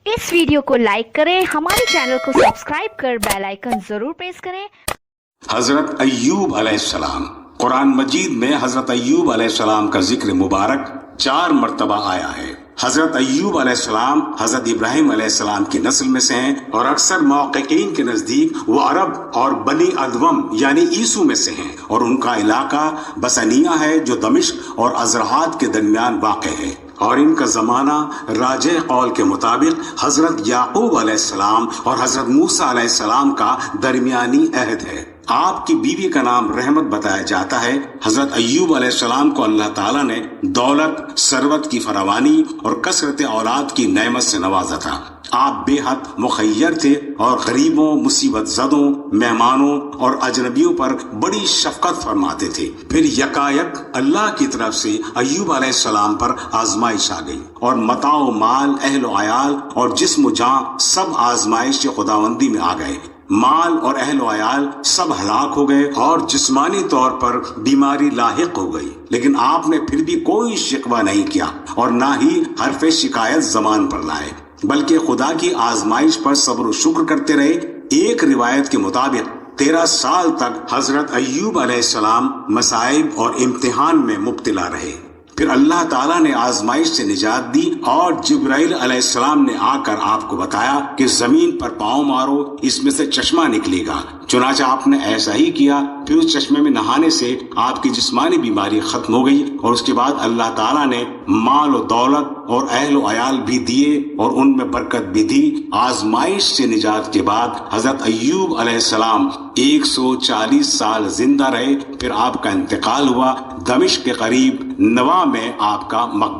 इस वीडियो को लाइक करें, हमारे चैनल को सब्सक्राइब कर बेल आइकन जरूर प्रेस करें। हजरत अय्यूब अलैहिस्सलाम, कुरान मजीद में हजरत अय्यूब अलैहिस्सलाम का जिक्र मुबारक 4 मर्तबा आया है। हजरत अय्यूब अलैहिस्सलाम हजरत इब्राहिम अलैहिस्सलाम की नस्ल में से हैं और अक्सर मुहक्किकीन के नजदीक वो अरब और बनी अदवम यानी ईसू में से हैं और उनका इलाका बसनिया है जो दमिश्क और अजरहात के दरमियान वाक़ है और इनका जमाना राजे कौल के मुताबिक हजरत याकूब अलैहिस्सलाम और हजरत मूसा अलैहिस्सलाम का दरमियानी अहद है। आपकी बीवी का नाम रहमत बताया जाता है। हजरत अय्यूब अलैहिस्सलाम को अल्लाह ताला ने दौलत, सरवत की फरावानी और कसरत औलाद की नेमत से नवाजा था। आप बेहद मुखय्यर थे और गरीबों, मुसीबत ज़दों, मेहमानों और अजनबियों पर बड़ी शफकत फरमाते थे। फिर यकायक अल्लाह की तरफ से अय्यूब अलैहिस्सलाम पर आजमाइश आ गई और मताओ माल, अहलो अयाल और जिस्म जान सब आजमाइश खुदावंदी में आ गए। माल और अहलो अयाल सब हलाक हो गए और जिस्मानी तौर पर बीमारी लाहिक हो गई, लेकिन आपने फिर भी कोई शिकवा नहीं किया और ना ही हरफ शिकायत जबान पर लाए, बल्कि खुदा की आजमाइश पर सब्र और शुक्र करते रहे। एक रिवायत के मुताबिक 13 साल तक हजरत अय्यूब अलैहिस्सलाम मसाइब और इम्तिहान में मुब्तला रहे। फिर अल्लाह ताला ने आजमाइश से निजात दी और जिब्राइल अलैहिस्सलाम ने आकर आपको बताया कि जमीन पर पांव मारो, इसमें से चश्मा निकलेगा। चुनाचा आपने ऐसा ही किया। फिर उस चश्मे में नहाने से आपकी जिस्मानी बीमारी खत्म हो गई और उसके बाद अल्लाह ताला ने माल और दौलत और अहल व अयाल भी दिए और उनमें बरकत भी दी। आजमाइश से निजात के बाद हजरत अय्यूब अलैहिस्सलाम 140 साल जिंदा रहे। फिर आपका इंतकाल हुआ। दमिश्क के करीब नवा में आपका मकबरा